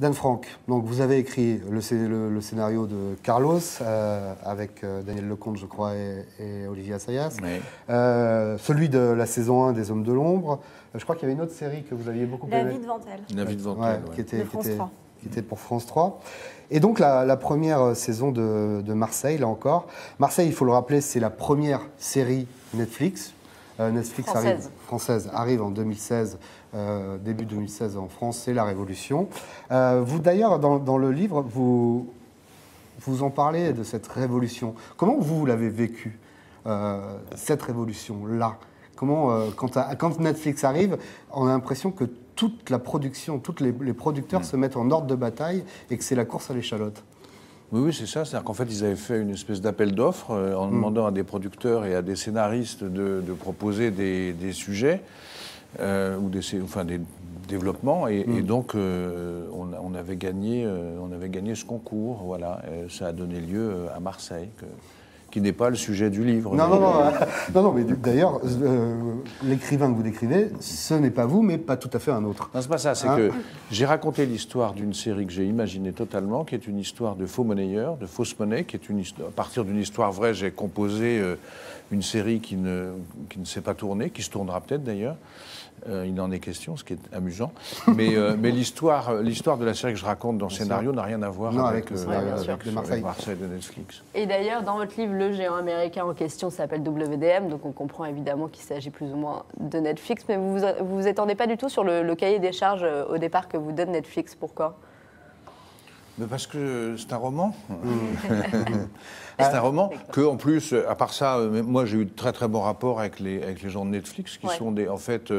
Dan Frank, donc vous avez écrit le scénario de Carlos avec Daniel Lecomte, je crois, et Olivier Assayas. Oui. Celui de la saison 1 des Hommes de l'Ombre. Je crois qu'il y avait une autre série que vous aviez beaucoup aimée. La vie devant elle. La vie devant Ouais, elle, ouais. qui était, De France 3. qui était pour France 3. Et donc la première saison de Marseille, là encore. Marseille, il faut le rappeler, c'est la première série Netflix. Netflix française arrive en 2016, début 2016 en France, c'est la Révolution. Vous d'ailleurs, dans le livre, vous en parlez de cette révolution. Comment vous l'avez vécue, cette révolution-là? Comment, quand Netflix arrive, on a l'impression que toute la production, tous les producteurs se mettent en ordre de bataille et que c'est la course à l'échalote. Oui, c'est ça. C'est-à-dire qu'en fait, ils avaient fait une espèce d'appel d'offres en demandant à des producteurs et à des scénaristes de proposer des sujets ou des développements. Et donc, on avait gagné ce concours. Voilà. Et ça a donné lieu à Marseille, qui n'est pas le sujet du livre. Non, mais d'ailleurs, l'écrivain que vous décrivez, ce n'est pas vous, mais pas tout à fait un autre. Non, c'est pas ça, c'est que j'ai raconté l'histoire d'une série que j'ai imaginée totalement, qui est une histoire de faux monnayeurs, de fausse monnaie, qui est à partir d'une histoire vraie, j'ai composé une série qui ne s'est pas tournée, qui se tournera peut-être d'ailleurs. Il en est question, ce qui est amusant. Mais l'histoire de la série que je raconte dans le scénario n'a rien à voir avec Marseille de Netflix. Et d'ailleurs, dans votre livre, le géant américain en question s'appelle WDM, donc on comprend évidemment qu'il s'agit plus ou moins de Netflix, mais vous vous étendez pas du tout sur le cahier des charges au départ que vous donne Netflix. Pourquoi ? Mais parce que c'est un roman. C'est un roman que, en plus, à part ça, moi j'ai eu de très très bons rapports avec les gens de Netflix, qui sont en fait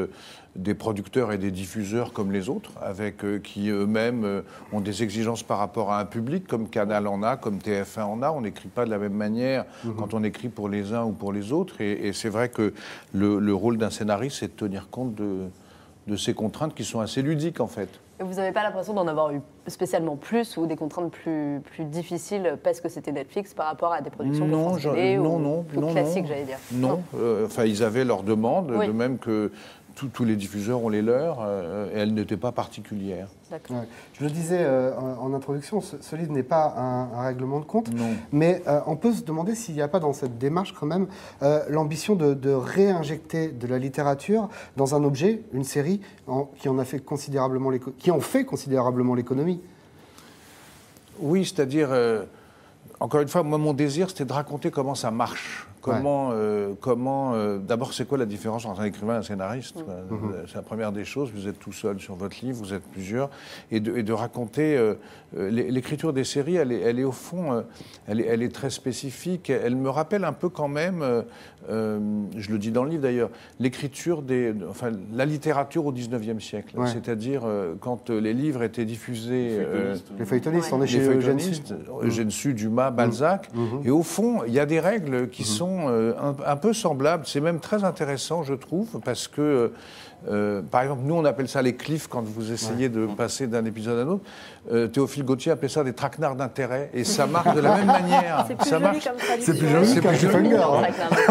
des producteurs et des diffuseurs comme les autres, qui eux-mêmes ont des exigences par rapport à un public, comme Canal en a, comme TF1 en a. On n'écrit pas de la même manière quand on écrit pour les uns ou pour les autres. Et c'est vrai que le rôle d'un scénariste, c'est de tenir compte de ces contraintes qui sont assez ludiques, en fait. Et vous n'avez pas l'impression d'en avoir eu spécialement plus ou des contraintes plus difficiles parce que c'était Netflix par rapport à des productions de France Télé plus classiques, j'allais dire. Non, enfin ils avaient leurs demandes, de même que tous les diffuseurs ont les leurs, et elles n'étaient pas particulières. D'accord. Ouais. Je le disais en introduction, ce livre n'est pas un règlement de compte, Non. mais on peut se demander s'il n'y a pas dans cette démarche quand même l'ambition de réinjecter de la littérature dans un objet, une série, qui en fait considérablement l'économie. Oui, c'est-à-dire, encore une fois, moi mon désir c'était de raconter comment ça marche. D'abord, c'est quoi la différence entre un écrivain et un scénariste? C'est la première des choses. Vous êtes tout seul sur votre livre, vous êtes plusieurs. Et de raconter... l'écriture des séries, elle est au fond... elle est très spécifique. Elle me rappelle un peu quand même, je le dis dans le livre d'ailleurs, l'écriture la littérature au XIXe siècle. Ouais. C'est-à-dire, quand les livres étaient diffusés... les feuilletonistes, on est chez Eugène Sue, Dumas, Balzac. Et au fond, il y a des règles qui sont un peu semblables. C'est même très intéressant, je trouve, parce que, par exemple, nous, on appelle ça les cliffs quand vous essayez de passer d'un épisode à un autre. Théophile Gautier appelait ça des traquenards d'intérêt, et ça marche de la même manière. C'est plus joli comme traduction. C'est plus joli qu'un cliffhanger.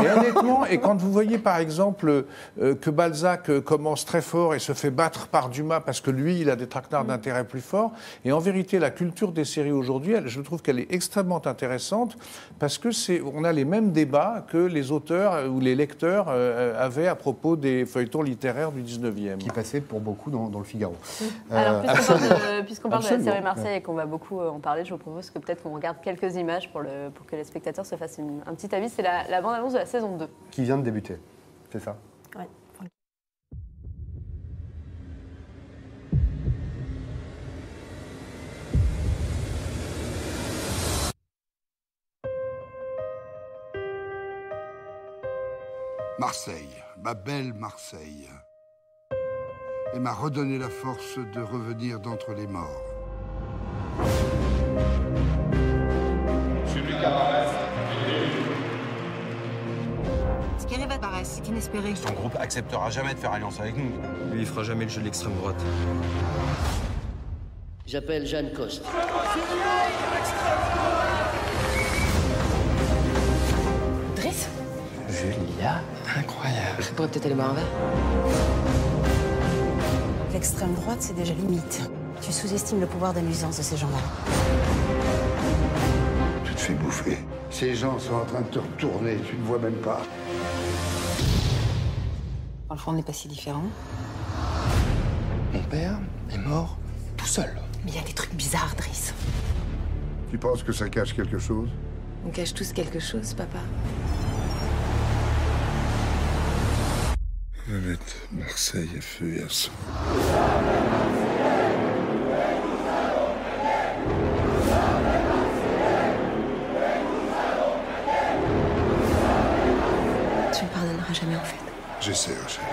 Et honnêtement, et quand vous voyez, par exemple, que Balzac commence très fort et se fait battre par Dumas parce que lui, il a des traquenards d'intérêt plus forts, et en vérité, la culture des séries aujourd'hui, je trouve qu'elle est extrêmement intéressante parce que on a les mêmes débats que les auteurs ou les lecteurs avaient à propos des feuilletons littéraires du 19e. Qui passaient pour beaucoup dans le Figaro. Alors, puisqu'on parle de la série Marseille et qu'on va beaucoup en parler, je vous propose que peut-être qu'on regarde quelques images pour que les spectateurs se fassent un petit avis. C'est la bande-annonce de la saison 2. Qui vient de débuter, c'est ça? Ouais. Marseille, ma belle Marseille. Elle m'a redonné la force de revenir d'entre les morts. Ce qui arrive à Paris, c'est inespéré. Son groupe acceptera jamais de faire alliance avec nous. Lui, il fera jamais le jeu de l'extrême droite. J'appelle Jeanne Coste. Driss ? Julia, incroyable. Je pourrais peut-être aller boire un verre. L'extrême droite, c'est déjà limite. Tu sous-estimes le pouvoir de nuisance de ces gens-là. Tu te fais bouffer. Ces gens sont en train de te retourner, tu ne vois même pas. Dans le fond, on n'est pas si différents. Mon père est mort tout seul. Mais il y a des trucs bizarres, Driss. Tu penses que ça cache quelque chose? On cache tous quelque chose, papa. On va mettre Marseille à feu et à sang. Tu me pardonneras jamais, en fait. J'essaie, Rachel.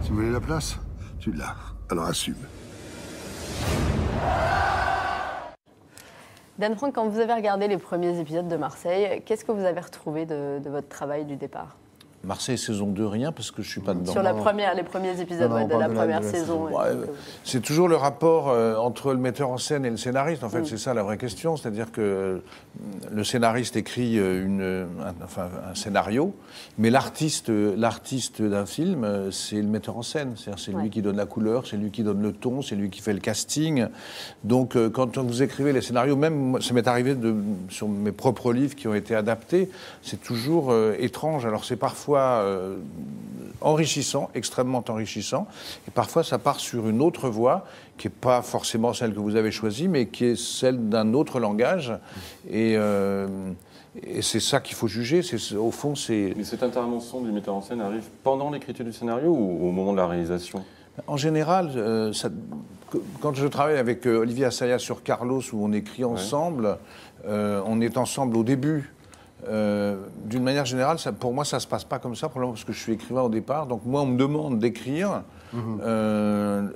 Tu voulais la place? Tu l'as. Alors assume. Dan Frank, quand vous avez regardé les premiers épisodes de Marseille, qu'est-ce que vous avez retrouvé de votre travail du départ? Marseille saison 2, rien, parce que je ne suis pas dedans. Sur les premiers épisodes de la première saison. C'est toujours le rapport entre le metteur en scène et le scénariste. En fait, c'est ça la vraie question. C'est-à-dire que le scénariste écrit un scénario, mais l'artiste d'un film, c'est le metteur en scène. C'est lui qui donne la couleur, c'est lui qui donne le ton, c'est lui qui fait le casting. Donc, quand vous écrivez les scénarios, même ça m'est arrivé sur mes propres livres qui ont été adaptés, c'est toujours étrange. Alors, c'est parfois enrichissant, extrêmement enrichissant, et parfois ça part sur une autre voie qui n'est pas forcément celle que vous avez choisie, mais qui est celle d'un autre langage, et c'est ça qu'il faut juger. Au fond, c'est... Mais cette intervention du metteur en scène arrive pendant l'écriture du scénario ou au moment de la réalisation? En général, quand je travaille avec Olivier Assayas sur Carlos, où on écrit ensemble, on est ensemble au début. D'une manière générale, pour moi, ça ne se passe pas comme ça, probablement parce que je suis écrivain au départ. Donc moi, on me demande d'écrire,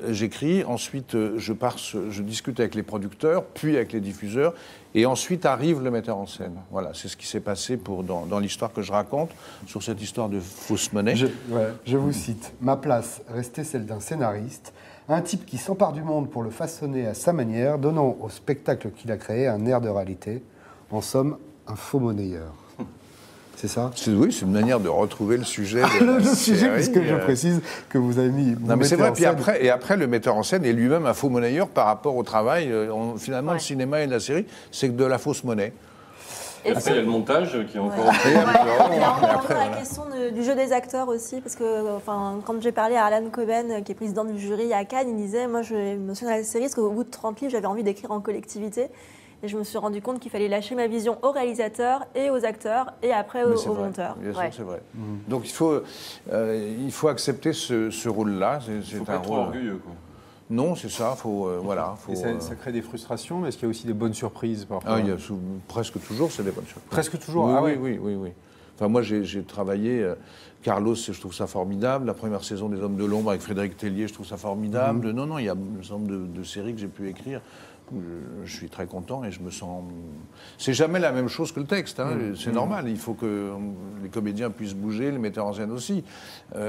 j'écris, ensuite je discute avec les producteurs, puis avec les diffuseurs, et ensuite arrive le metteur en scène. Voilà, c'est ce qui s'est passé dans l'histoire que je raconte, sur cette histoire de fausse monnaie. Je vous cite. « Ma place restait celle d'un scénariste, un type qui s'empare du monde pour le façonner à sa manière, donnant au spectacle qu'il a créé un air de réalité. En somme, un faux monnayeur. » C'est ça? Oui, c'est une manière de retrouver le sujet. Le sujet, puisque je précise que vous avez mis... Non, mais c'est vrai, puis après, le metteur en scène est lui-même un faux monnayeur par rapport au travail. Finalement, le cinéma et la série, c'est que de la fausse monnaie. Et après, il y a le montage qui est encore... Après, la question du jeu des acteurs aussi, parce que quand j'ai parlé à Alan Coben, qui est président du jury à Cannes, il disait, moi, je me souviens de la série, parce qu'au bout de 30 livres, j'avais envie d'écrire en collectivité. Et je me suis rendu compte qu'il fallait lâcher ma vision aux réalisateurs et aux acteurs et après aux monteurs. Bien sûr, c'est vrai. Donc il faut accepter ce rôle-là. C'est pas trop orgueilleux, quoi. Non, c'est ça. Et ça crée des frustrations, mais est-ce qu'il y a aussi des bonnes surprises parfois? Il y a presque toujours, c'est des bonnes surprises. Presque toujours. Oui. Enfin, moi, j'ai travaillé. Carlos, je trouve ça formidable. La première saison des Hommes de l'ombre avec Frédéric Tellier, je trouve ça formidable. Non, il y a un certain nombre de séries que j'ai pu écrire. Je suis très content et je me sens... C'est jamais la même chose que le texte, hein. C'est normal. Il faut que les comédiens puissent bouger, les metteurs en scène aussi.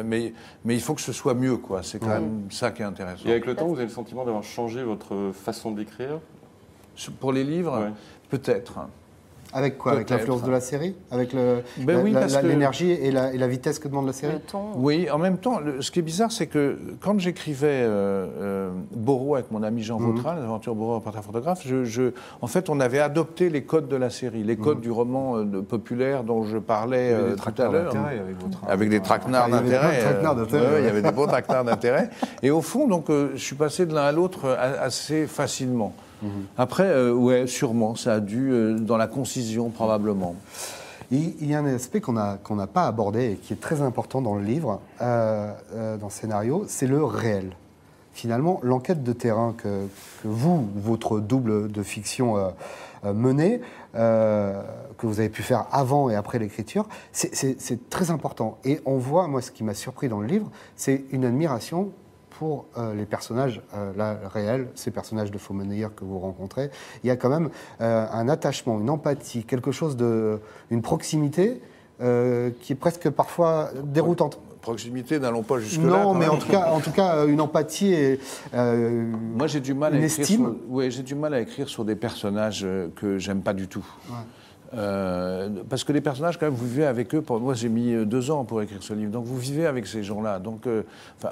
Mais il faut que ce soit mieux, quoi. C'est quand même ça qui est intéressant. Et avec le temps, vous avez le sentiment d'avoir changé votre façon d'écrire? Pour les livres, peut-être. Avec quoi? Avec l'influence de la série? Avec l'énergie et la vitesse que demande la série? Le ton. Oui, en même temps, ce qui est bizarre, c'est que quand j'écrivais Borro avec mon ami Jean Vautrin, les aventures Borro en portrait photographe, en fait, on avait adopté les codes de la série, les codes du roman populaire dont je parlais tout à l'heure. Avec des traquenards d'intérêt. Il y avait des beaux traquenards d'intérêt. Et au fond, donc, je suis passé de l'un à l'autre assez facilement. Après, sûrement, ça a dû, dans la concision, probablement. Il y a un aspect qu'on n'a pas abordé et qui est très important dans le livre, dans le scénario, c'est le réel. Finalement, l'enquête de terrain que vous, votre double de fiction menée, que vous avez pu faire avant et après l'écriture, c'est très important. Et on voit, moi, ce qui m'a surpris dans le livre, c'est une admiration pour les personnages réels, ces personnages de faux monnayeurs que vous rencontrez. Il y a quand même un attachement, une empathie, quelque chose une proximité qui est presque parfois déroutante. proximité, n'allons pas jusque-là. Non, mais en tout cas, une empathie et moi, j'ai du mal à écrire estime. j'ai du mal à écrire sur des personnages que j'aime pas du tout. Ouais. Parce que les personnages, quand même, vous vivez avec eux. Moi, j'ai mis 2 ans pour écrire ce livre. Donc, vous vivez avec ces gens-là. Donc,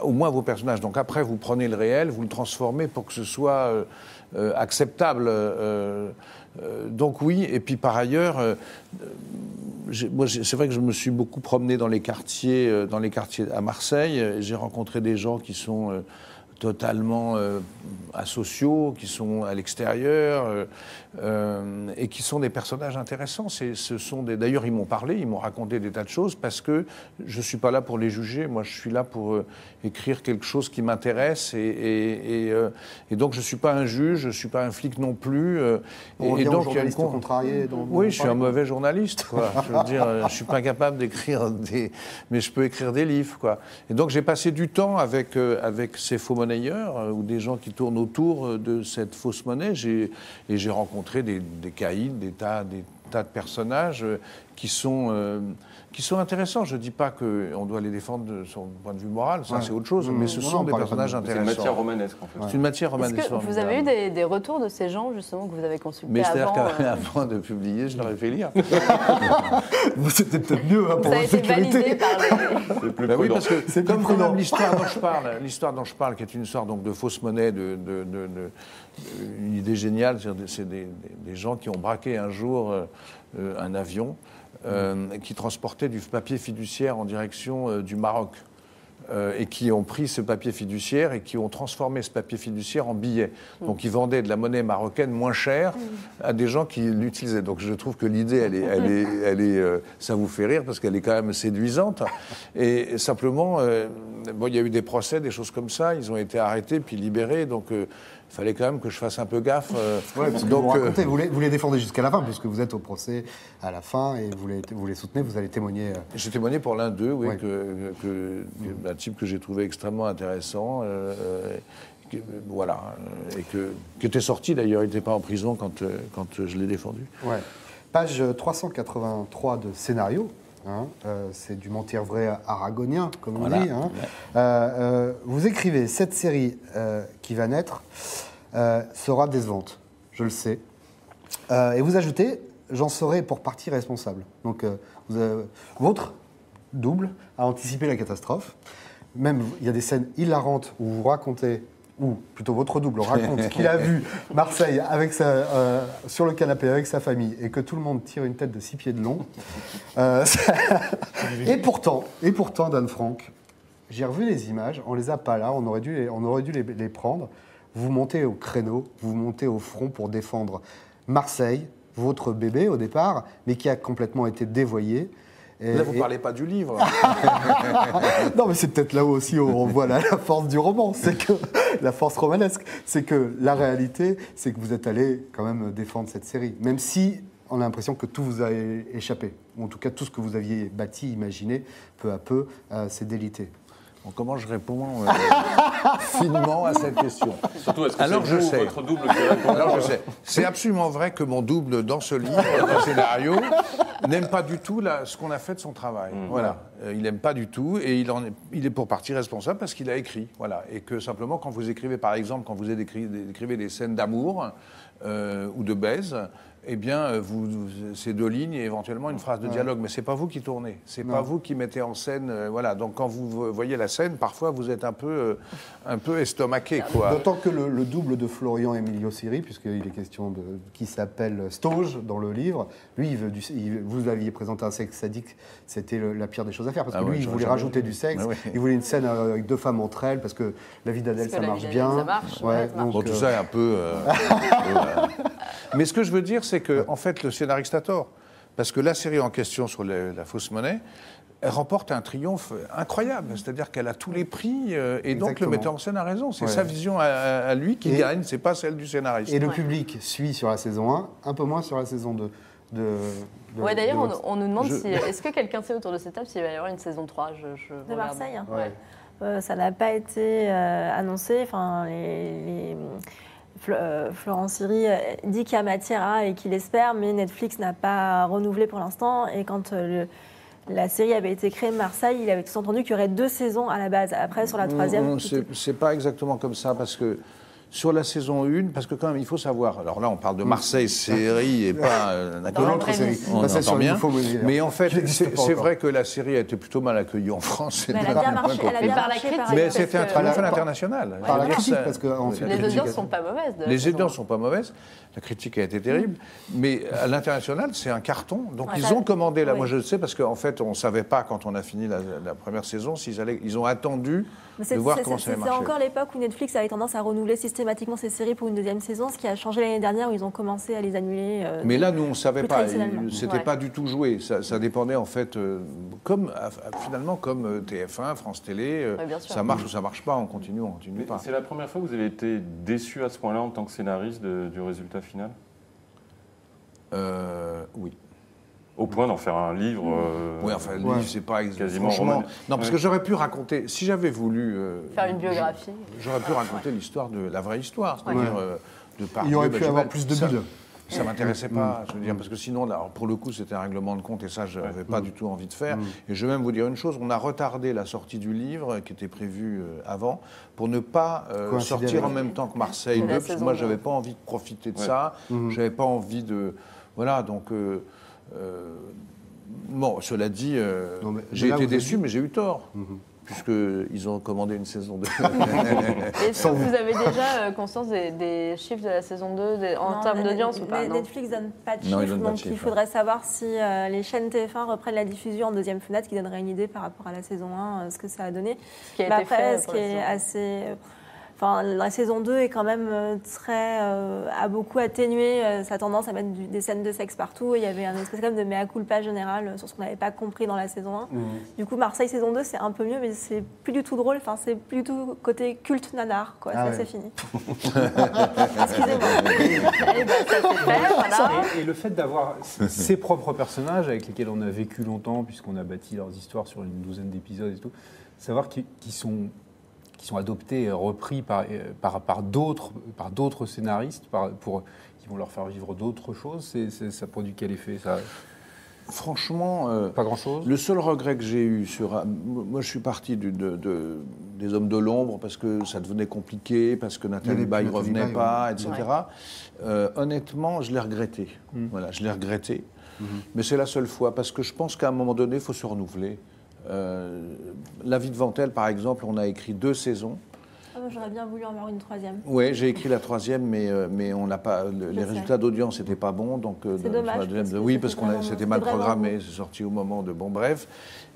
au moins vos personnages. Donc, après, vous prenez le réel, vous le transformez pour que ce soit acceptable. Donc, oui. Et puis, par ailleurs, moi, c'est vrai que je me suis beaucoup promené dans les quartiers à Marseille. J'ai rencontré des gens qui sont totalement asociaux, qui sont à l'extérieur et qui sont des personnages intéressants. D'ailleurs, ils m'ont parlé, ils m'ont raconté des tas de choses parce que je ne suis pas là pour les juger. Moi, je suis là pour écrire quelque chose qui m'intéresse et donc je ne suis pas un juge, je ne suis pas un flic non plus. Et donc, journaliste contrarié. Oui, je suis un mauvais journaliste. Quoi. Je veux dire, je ne suis pas capable d'écrire mais je peux écrire des livres. Quoi. Et donc, j'ai passé du temps avec ces faux monnayeurs ou des gens qui tournent autour de cette fausse monnaie. Et j'ai rencontré des caïds, des tas de personnages qui sont intéressants. Je ne dis pas qu'on doit les défendre de son point de vue moral, ça c'est autre chose, mais ce sont des personnages intéressants. C'est une matière romanesque en fait. C'est une matière romanesque. Est-ce que vous avez eu des retours de ces gens justement que vous avez consultés mais avant c'est-à-dire qu'avant de publier, je leur ai fait lire. C'était peut-être mieux pour la sécurité. C'est plus bah oui, parce que c'est comme plus prudent. l'histoire dont je parle, qui est une histoire donc de fausse monnaie, une idée géniale, c'est des gens qui ont braqué un jour un avion qui transportait du papier fiduciaire en direction du Maroc. Et qui ont pris ce papier fiduciaire et qui ont transformé ce papier fiduciaire en billet. Donc ils vendaient de la monnaie marocaine moins chère à des gens qui l'utilisaient. Donc je trouve que l'idée, elle est ça vous fait rire parce qu'elle est quand même séduisante. Et simplement, il y a eu des procès, des choses comme ça. Ils ont été arrêtés puis libérés. Donc il fallait quand même que je fasse un peu gaffe. Parce que vous les défendez jusqu'à la fin, puisque vous êtes au procès à la fin et vous les soutenez, vous allez témoigner. J'ai témoigné pour l'un d'eux, oui, un type que j'ai trouvé extrêmement intéressant. Voilà, et qui était sorti d'ailleurs, il n'était pas en prison quand je l'ai défendu. Ouais. Page 383 de scénario. C'est du mentir vrai aragonien, comme on dit. Vous écrivez, cette série qui va naître sera décevante, je le sais. Et vous ajoutez, j'en serai pour partie responsable. Donc, votre double a anticipé la catastrophe. Même, il y a des scènes hilarantes où vous racontez, ou plutôt votre double raconte qu'il a vu Marseille sur le canapé avec sa famille et que tout le monde tire une tête de 6 pieds de long. Et pourtant, Dan Frank, j'ai revu les images, on les a pas là, on aurait dû les prendre. Vous montez au créneau, vous montez au front pour défendre Marseille, votre bébé au départ, mais qui a complètement été dévoyé. Là, vous ne parlez pas du livre. Non, mais c'est peut-être là aussi où on voit la force du roman, c'est que la force romanesque, c'est que la réalité, c'est que vous êtes allé quand même défendre cette série, même si on a l'impression que tout vous a échappé, ou en tout cas tout ce que vous aviez bâti, imaginé, peu à peu, s'est délité. Bon, comment je réponds finement à cette question? Surtout, est-ce que c'est votre double qui répond? Alors je sais. C'est absolument vrai que mon double dans ce livre, dans le scénario, n'aime pas du tout ce qu'on a fait de son travail. Voilà. Il n'aime pas du tout et il est pour partie responsable parce qu'il a écrit. Voilà. Et que simplement, quand vous écrivez, par exemple, quand vous écrivez des scènes d'amour ou de baise, eh bien, c'est 2 lignes et éventuellement une phrase de dialogue. Mais c'est pas vous qui tournez, c'est pas vous qui mettez en scène. Voilà. Donc, quand vous voyez la scène, parfois vous êtes un peu estomaqué, quoi. D'autant que le double de Florian Emilio Siri, puisqu'il est question qui s'appelle Stoge dans le livre, lui, vous aviez présenté un sexe sadique, c'était la pire des choses à faire, parce que lui, il voulait rajouter du sexe, il voulait une scène avec 2 femmes entre elles, parce que la vie d'Adèle, ça marche bien. Ça marche, donc, tout ça est un peu... Mais ce que je veux dire, c'est que, en fait, le scénariste a tort. Parce que la série en question sur la fausse monnaie, elle remporte un triomphe incroyable. C'est-à-dire qu'elle a tous les prix. Et donc, le metteur en scène a raison. C'est sa vision à lui qui gagne, c'est pas celle du scénariste. Et le public suit sur la saison 1, un peu moins sur la saison 2. D'ailleurs, on nous demande est-ce que quelqu'un sait autour de cette table s'il va y avoir une saison 3 de Marseille. Ouais. Ça n'a pas été annoncé. Enfin, Florent Siri dit qu'il y a matière à et qu'il espère, mais Netflix n'a pas renouvelé pour l'instant. Et quand la série avait été créée Marseille, il avait tous entendu qu'il y aurait 2 saisons à la base. Après, sur la 3e... C'est pas exactement comme ça, parce que sur la saison 1, parce que quand même, il faut savoir, alors là, on parle de Marseille série et pas une autre série. On entend bien. Mais en fait, c'est vrai que la série a été plutôt mal accueillie en France. Mais elle a bien marché, mais c'était un triomphe à l'international. Par la critique, parce que les audiences sont pas mauvaises. Les audiences sont pas mauvaises. La critique a été terrible, mais à l'international, c'est un carton. Donc ils ont commandé, là, moi je le sais, parce qu'en fait, on ne savait pas quand on a fini la première saison ils ont attendu de voir comment ça allait marcher. C'est encore l'époque où Netflix avait tendance à renouveler systématiquement ses séries pour une 2e saison, ce qui a changé l'année dernière où ils ont commencé à les annuler. Mais là, nous, on ne savait pas. C'était pas du tout joué. Ça dépendait, en fait, finalement, comme TF1, France Télé. Ça marche ou ça marche pas, on continue pas. C'est la première fois que vous avez été déçu à ce point-là en tant que scénariste du résultat final ? Oui. Au point d'en faire un livre. Oui, enfin, le livre, c'est pas quasiment franchement. Non, parce que j'aurais pu raconter, si j'avais voulu. Faire une biographie. J'aurais pu raconter l'histoire la vraie histoire. C'est-à-dire, de par. Il aurait pu avoir plus de bulles. Ça ne m'intéressait pas, je veux dire, parce que sinon, là, pour le coup, c'était un règlement de compte et ça, je n'avais pas du tout envie de faire. Et je vais même vous dire une chose, on a retardé la sortie du livre, qui était prévue avant, pour ne pas sortir en même temps que Marseille 2, parce que moi, je n'avais pas envie de profiter de ça, je n'avais pas envie de... Voilà, donc... bon, cela dit, j'ai été déçu, mais j'ai eu tort. Puisqu'ils ont commandé une saison 2. Est-ce que vous avez déjà conscience des chiffres de la saison 2 en termes d'audience ou pas? Netflix ne donne pas de chiffres, donc il faudrait savoir si les chaînes TF1 reprennent la diffusion en 2e fenêtre, qui donnerait une idée par rapport à la saison 1, ce que ça a donné. Ce qui a été fait ce qui est assez... Enfin, la saison 2 est quand même a beaucoup atténué sa tendance à mettre des scènes de sexe partout. Il y avait un espèce comme de mea culpa général sur ce qu'on n'avait pas compris dans la saison 1. Du coup, Marseille saison 2, c'est un peu mieux, mais c'est plus du tout drôle. Enfin, c'est plus du tout côté culte nanar, quoi. Ça, c'est fini. Excusez-moi. Et le fait d'avoir ses propres personnages avec lesquels on a vécu longtemps, puisqu'on a bâti leurs histoires sur une 12aine d'épisodes et tout, savoir qu'ils sont adoptés, repris par d'autres scénaristes, qui vont leur faire vivre d'autres choses, ça produit quel effet ça? Franchement, pas grand-chose. Le seul regret que j'ai eu moi, je suis parti des Hommes de l'ombre parce que ça devenait compliqué, parce que Nathalie Baye ne revenait pas, etc. Honnêtement, je l'ai regretté. Voilà, je l'ai regretté. Mais c'est la seule fois, parce que je pense qu'à un moment donné, il faut se renouveler. La vie de Ventel, par exemple, on a écrit 2 saisons. J'aurais bien voulu en avoir une 3e. Oui, j'ai écrit la 3e, mais on n'a pas. Les résultats d'audience n'étaient pas bons, donc. C'est dommage. Parce que c'était mal programmé, c'est sorti au moment de. Bon, bref.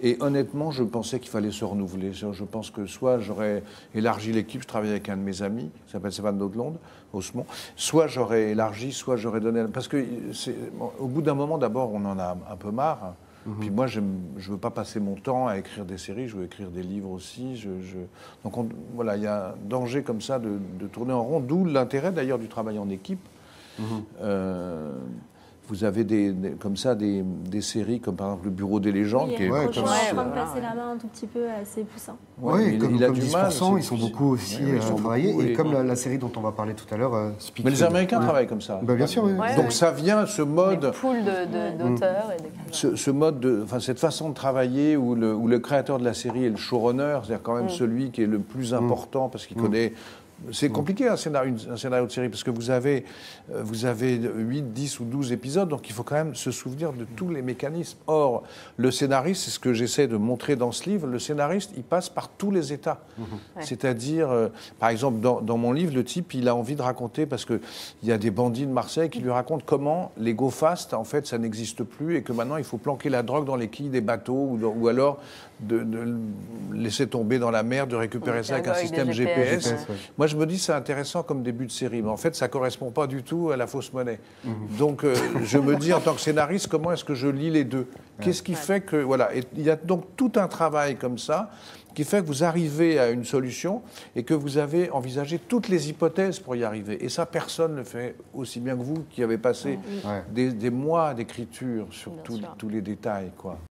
Et honnêtement, je pensais qu'il fallait se renouveler. Je pense que soit j'aurais élargi l'équipe, je travaillais avec un de mes amis, qui s'appelle Stéphane Daudelonde, Osmond. Soit j'aurais élargi, soit j'aurais donné. Parce que au bout d'un moment, d'abord, on en a un peu marre. Puis moi, je ne veux pas passer mon temps à écrire des séries, je veux écrire des livres aussi. Donc voilà, il y a un danger comme ça de tourner en rond, d'où l'intérêt d'ailleurs du travail en équipe. Vous avez comme ça des séries comme par exemple Le Bureau des légendes, qui est comme passer la main un tout petit peu à ses poussins. Oui, comme 10%, ils sont beaucoup aussi à travailler. Et comme la série dont on va parler tout à l'heure, Speak. Mais les Américains travaillent comme ça. Bien sûr, oui. Donc ça vient, ce mode... Des poules d'auteurs. Ce mode, cette façon de travailler où le créateur de la série est le showrunner, c'est-à-dire quand même celui qui est le plus important parce qu'il connaît... C'est compliqué un scénario de série parce que vous avez 8, 10 ou 12 épisodes, donc il faut quand même se souvenir de tous les mécanismes. Or, le scénariste, c'est ce que j'essaie de montrer dans ce livre, le scénariste, il passe par tous les états. C'est-à-dire, par exemple, dans mon livre, le type, il a envie de raconter, parce qu'il y a des bandits de Marseille qui lui racontent comment les go fast, en fait, ça n'existe plus et que maintenant, il faut planquer la drogue dans les quilles des bateaux ou alors de laisser tomber dans la mer, de récupérer ça avec un système GPS. Moi, je me dis c'est intéressant comme début de série, mais en fait, ça ne correspond pas du tout à la fausse monnaie. Donc, je me dis, en tant que scénariste, comment est-ce que je lis les deux? Qu'est-ce qui fait que... Voilà, et il y a donc tout un travail comme ça qui fait que vous arrivez à une solution et que vous avez envisagé toutes les hypothèses pour y arriver. Et ça, personne ne le fait aussi bien que vous, qui avez passé des mois d'écriture sur tous les détails, quoi.